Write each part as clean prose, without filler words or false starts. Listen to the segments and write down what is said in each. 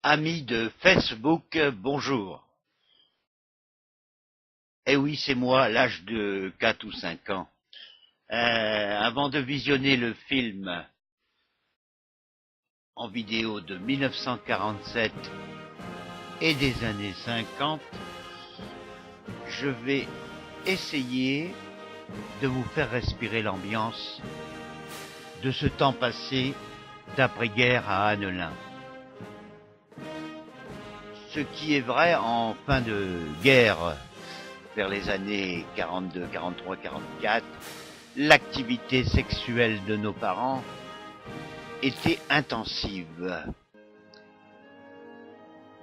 Amis de Facebook, bonjour. Eh oui, c'est moi, à l'âge de 4 ou 5 ans. Avant de visionner le film en vidéo de 1947 et des années 50, je vais essayer de vous faire respirer l'ambiance de ce temps passé d'après-guerre à Annelin. Ce qui est vrai en fin de guerre, vers les années 42, 43, 44, l'activité sexuelle de nos parents était intensive.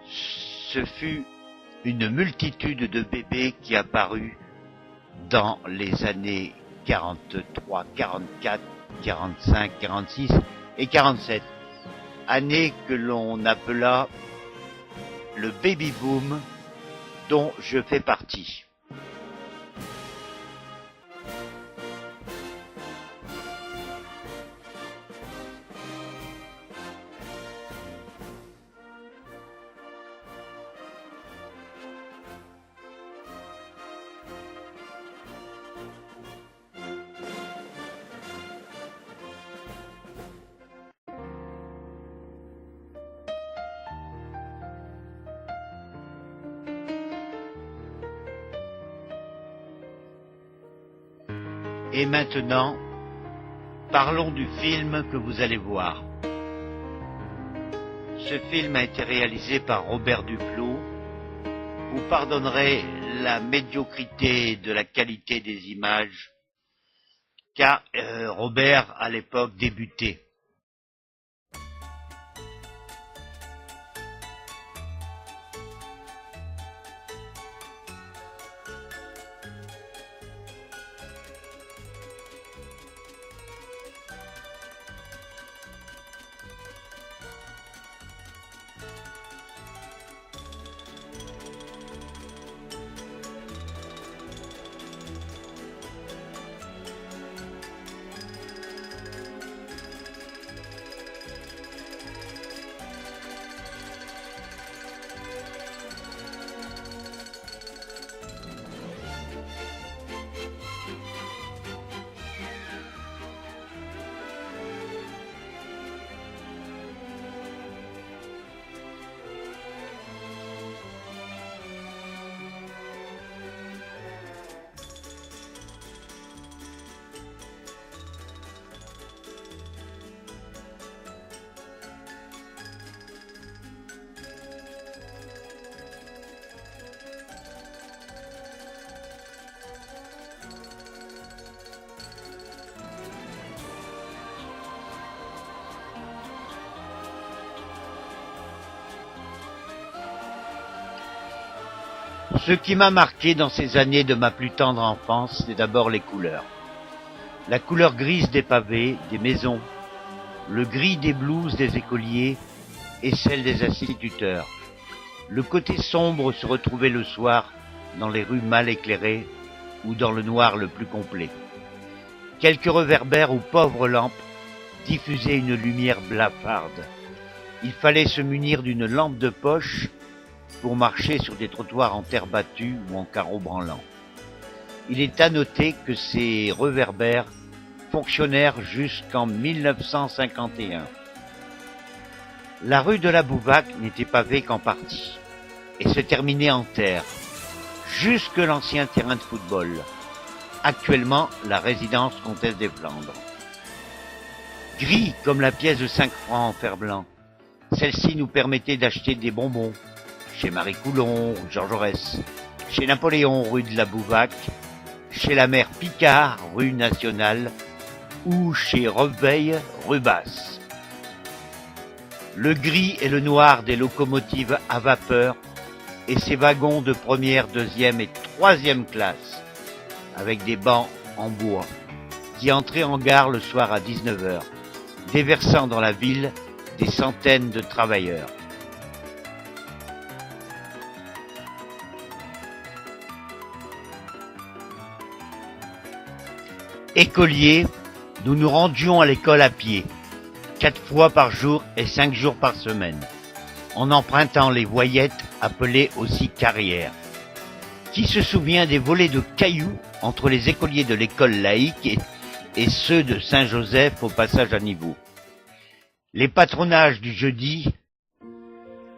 Ce fut une multitude de bébés qui apparut dans les années 43, 44, 45, 46 et 47, années que l'on appela le baby boom dont je fais partie. Et maintenant, parlons du film que vous allez voir. Ce film a été réalisé par Robert Duclos. Vous pardonnerez la médiocrité de la qualité des images, car Robert, à l'époque, débutait. Ce qui m'a marqué dans ces années de ma plus tendre enfance, c'est d'abord les couleurs. La couleur grise des pavés, des maisons, le gris des blouses des écoliers et celle des instituteurs. Le côté sombre se retrouvait le soir dans les rues mal éclairées ou dans le noir le plus complet. Quelques réverbères ou pauvres lampes diffusaient une lumière blafarde. Il fallait se munir d'une lampe de poche pour marcher sur des trottoirs en terre battue ou en carreaux branlants. Il est à noter que ces réverbères fonctionnèrent jusqu'en 1951. La rue de la Bouvaque n'était pavée qu'en partie et se terminait en terre, jusque l'ancien terrain de football, actuellement la résidence comtesse des Flandres. Gris comme la pièce de 5 francs en fer blanc, celle-ci nous permettait d'acheter des bonbons, chez Marie Coulon, rue Georges Jaurès, chez Napoléon, rue de la Bouvaque, chez la mère Picard, rue Nationale, ou chez Reveil, rue Basse. Le gris et le noir des locomotives à vapeur et ces wagons de première, deuxième et troisième classe, avec des bancs en bois, qui entraient en gare le soir à 19h, déversant dans la ville des centaines de travailleurs. Écoliers, nous nous rendions à l'école à pied, 4 fois par jour et 5 jours par semaine. en empruntant les voyettes appelées aussi carrières. Qui se souvient des volées de cailloux entre les écoliers de l'école laïque et ceux de Saint-Joseph au passage à niveau? Les patronages du jeudi,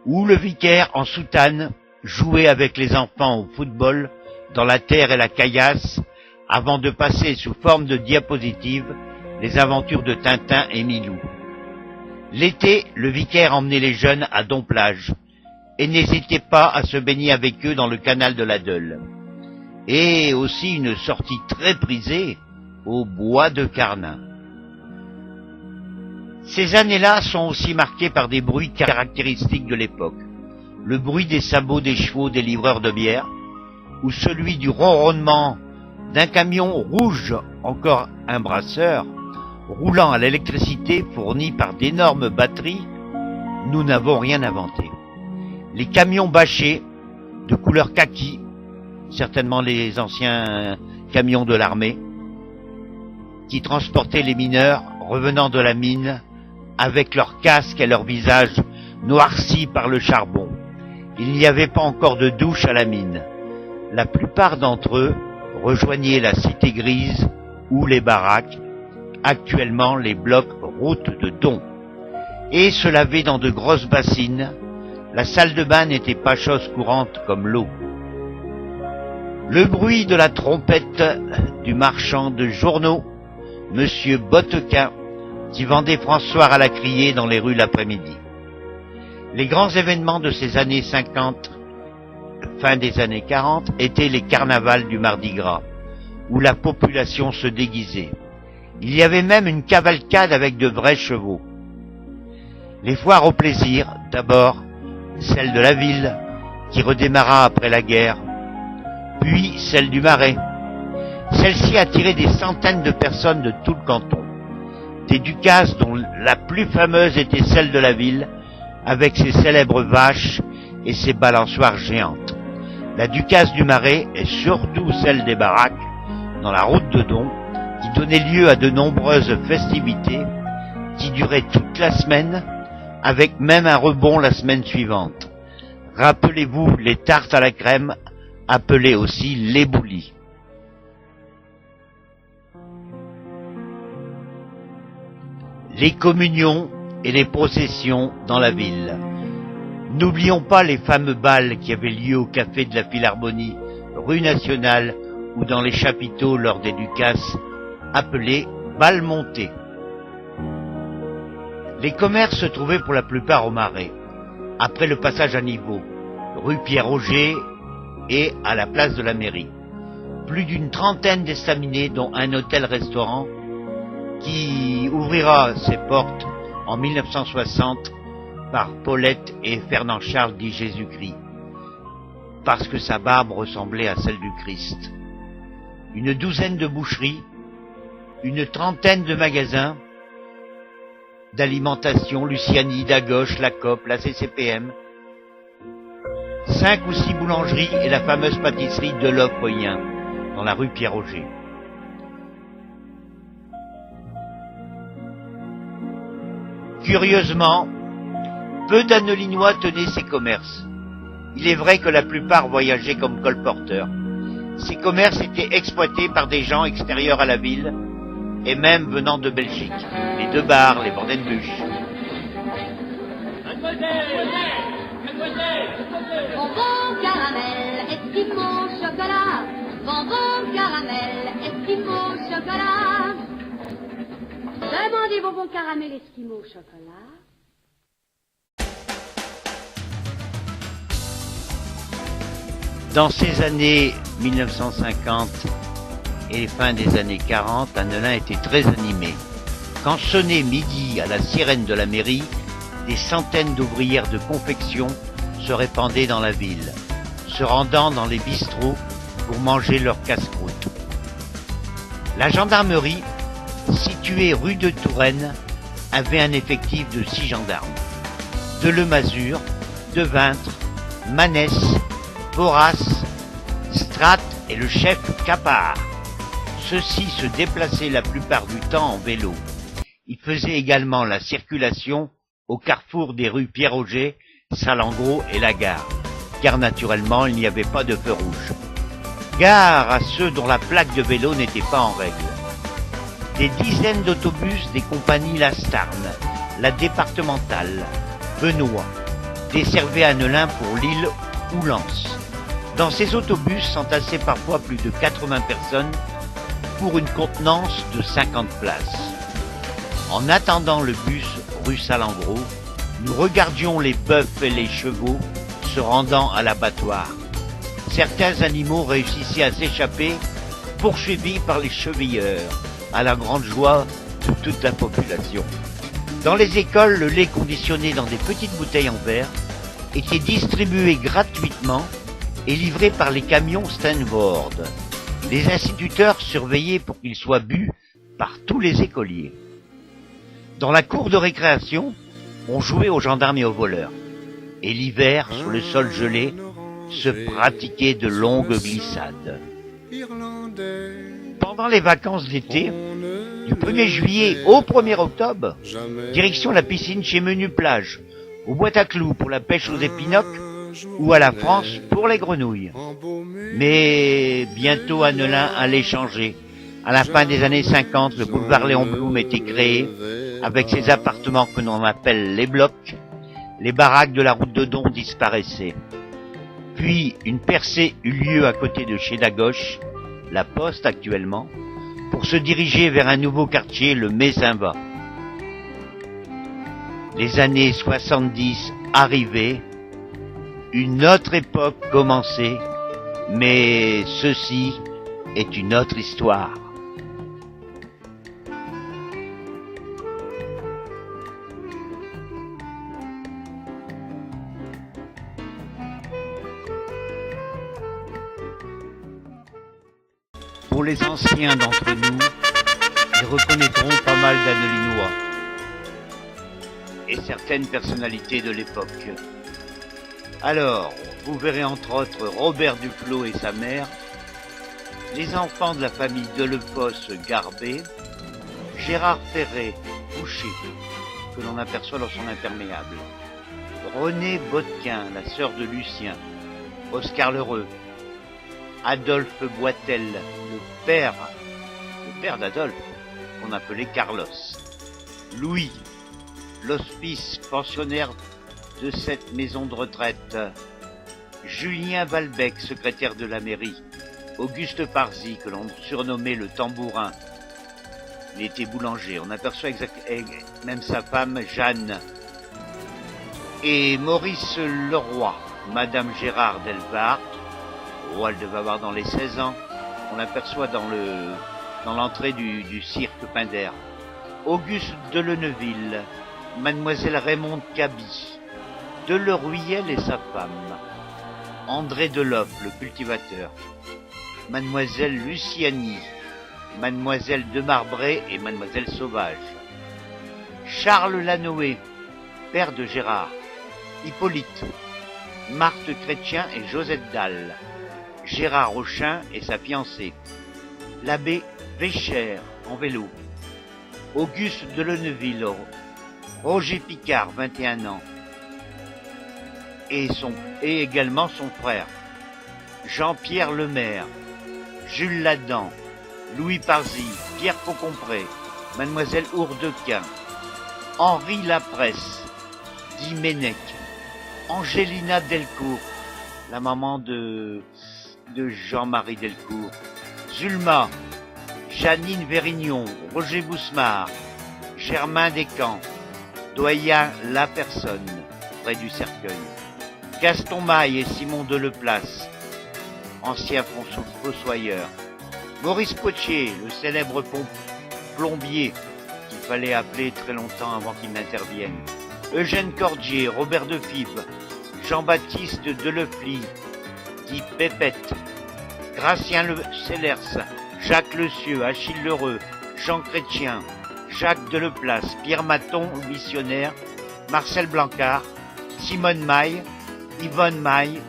où le vicaire en soutane jouait avec les enfants au football dans la terre et la caillasse, avant de passer sous forme de diapositive les aventures de Tintin et Milou. L'été, le vicaire emmenait les jeunes à Domplage et n'hésitait pas à se baigner avec eux dans le canal de la Deule. Et aussi une sortie très prisée au bois de Carnin. Ces années-là sont aussi marquées par des bruits caractéristiques de l'époque. Le bruit des sabots des chevaux des livreurs de bière, ou celui du ronronnement d'un camion rouge, encore un brasseur, roulant à l'électricité fournie par d'énormes batteries. Nous n'avons rien inventé. Les camions bâchés, de couleur kaki, certainement les anciens camions de l'armée, qui transportaient les mineurs revenant de la mine avec leurs casques et leurs visages noircis par le charbon. Il n'y avait pas encore de douche à la mine. La plupart d'entre eux rejoignaient la cité grise ou les baraques, actuellement les blocs route de Don, et se lavaient dans de grosses bassines. La salle de bain n'était pas chose courante comme l'eau. Le bruit de la trompette du marchand de journaux, Monsieur Bottequin, qui vendait François à la criée dans les rues l'après-midi. Les grands événements de ces années 50, fin des années 40, étaient les carnavals du Mardi Gras, où la population se déguisait. Il y avait même une cavalcade avec de vrais chevaux. Les foires au plaisir, d'abord, celle de la ville, qui redémarra après la guerre, puis celle du Marais. Celle-ci attirait des centaines de personnes de tout le canton. Des ducasses dont la plus fameuse était celle de la ville, avec ses célèbres vaches et ses balançoires géantes. La ducasse du Marais et surtout celle des baraques, dans la route de Don, qui donnait lieu à de nombreuses festivités, qui duraient toute la semaine, avec même un rebond la semaine suivante. Rappelez-vous les tartes à la crème, appelées aussi les boulis. Les communions et les processions dans la ville. N'oublions pas les fameux bals qui avaient lieu au café de la Philharmonie, rue Nationale, ou dans les chapiteaux lors des ducasses, appelés bals montés. Les commerces se trouvaient pour la plupart au Marais, après le passage à niveau, rue Pierre-Auger et à la place de la mairie. Plus d'une trentaine d'estaminets, dont un hôtel-restaurant, qui ouvrira ses portes en 1960 par Paulette et Fernand Charles dit Jésus-Christ, parce que sa barbe ressemblait à celle du Christ. Une douzaine de boucheries, une trentaine de magasins d'alimentation, Luciani, Dagoche, La Coop, la CCPM, 5 ou 6 boulangeries et la fameuse pâtisserie de l'Offreyen, dans la rue Pierre-Auger. Curieusement, peu d'Annelinois tenaient ces commerces. Il est vrai que la plupart voyageaient comme colporteurs. Ces commerces étaient exploités par des gens extérieurs à la ville, et même venant de Belgique. Les deux bars, les Bordenbusch. Bonbon caramel, Esquimau chocolat. Bonbon caramel, Esquimau chocolat. Vraiment des bonbons caramel Esquimau chocolat. Dans ces années 1950 et fin des années 40, Annelin était très animé. Quand sonnait midi à la sirène de la mairie, des centaines d'ouvrières de confection se répandaient dans la ville, se rendant dans les bistrots pour manger leur casse-croûte. La gendarmerie, située rue de Touraine, avait un effectif de 6 gendarmes. De Lemazur, Deveintre, Manès, Boras, Strat et le chef Capard. Ceux-ci se déplaçaient la plupart du temps en vélo. Ils faisaient également la circulation au carrefour des rues Pierre-Auger Salengro et la gare, car naturellement il n'y avait pas de feu rouge. Gare à ceux dont la plaque de vélo n'était pas en règle. Des dizaines d'autobus des compagnies La Starne, la départementale, Benoît, desservaient Annelin pour Lille ou Lens. Dans ces autobus s'entassaient parfois plus de 80 personnes pour une contenance de 50 places. En attendant le bus rue Salengro, nous regardions les bœufs et les chevaux se rendant à l'abattoir. Certains animaux réussissaient à s'échapper, poursuivis par les chevilleurs, à la grande joie de toute la population. Dans les écoles, le lait conditionné dans des petites bouteilles en verre était distribué gratuitement et livré par les camions Stanford. Les instituteurs surveillaient pour qu'il soit bu par tous les écoliers. Dans la cour de récréation, on jouait aux gendarmes et aux voleurs. Et l'hiver, sur le sol gelé, se pratiquaient de longues glissades. Pendant les vacances d'été, du 1er juillet au 1er octobre, direction la piscine chez Menu Plage, aux boîtes à clous pour la pêche aux épinocs, ou à la France pour les grenouilles. Mais bientôt Annelin allait changer. À la fin des années 50, le boulevard Léon Blum était créé, avec ses appartements que l'on appelle les blocs. Les baraques de la route de Don disparaissaient. Puis une percée eut lieu à côté de chez Dagoche, la Poste actuellement, pour se diriger vers un nouveau quartier, le Mézinva. Les années 70 arrivaient, une autre époque commençait, mais ceci est une autre histoire. Pour les anciens d'entre nous, ils reconnaîtront pas mal d'Annelinois et certaines personnalités de l'époque. Alors, vous verrez entre autres Robert Duclos et sa mère, les enfants de la famille Delefos-Garbet, Gérard Ferré, Boucher, que l'on aperçoit dans son imperméable, René Botquin, la sœur de Lucien, Oscar Lheureux, Adolphe Boitel, le père d'Adolphe, qu'on appelait Carlos, Louis, l'hospice pensionnaire de cette maison de retraite, Julien Valbec, secrétaire de la mairie, Auguste Parzi, que l'on surnommait le tambourin, il était boulanger, on aperçoit même sa femme Jeanne, et Maurice Leroy, Madame Gérard Delvart, oh, elle devait avoir dans les 16 ans, on l'aperçoit dans l'entrée du cirque Pinder, Auguste Deleneville, Mademoiselle Raymonde Caby, Deleruyel et sa femme, André Deloff, le cultivateur, Mademoiselle Luciani, Mademoiselle de Marbray et Mademoiselle Sauvage, Charles Lanoé, père de Gérard, Hippolyte, Marthe Chrétien et Josette Dalle, Gérard Rochin et sa fiancée, l'abbé Vécher en vélo, Auguste Deleneville, Roger Picard, 21 ans, et également son frère, Jean-Pierre Lemaire, Jules Ladan, Louis Parzi, Pierre Faucompré, Mademoiselle Hourdequin, Henri Lapresse, dit Ménec, Angélina Delcourt, la maman de Jean-Marie Delcourt, Zulma, Janine Vérignon, Roger Bousmar, Germain Descamps, Doyen La Personne, près du cercueil, Gaston Maille et Simon Deleplace, ancien fossoyeur, Maurice Potier, le célèbre plombier qu'il fallait appeler très longtemps avant qu'il n'intervienne, Eugène Cordier, Robert Defibes, Jean-Baptiste Delefly, dit Pépette, Gratien Le Sellers, Jacques Lecieux, Achille Lheureux, Jean Chrétien, Jacques Deleplace, Pierre Maton, missionnaire, Marcel Blancard, Simone Maille, Yvonne Maille,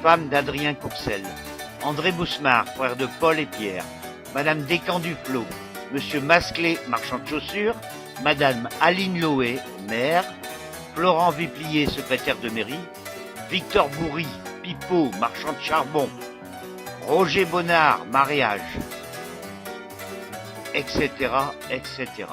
femme d'Adrien Courcel, André Bousmar, frère de Paul et Pierre, Madame Descamps Duflot, Monsieur Masclé, marchand de chaussures, Madame Aline Loé, mère, Florent Viplier, secrétaire de mairie, Victor Bourri, pipeau, marchand de charbon, Roger Bonnard, mariage, etc., etc.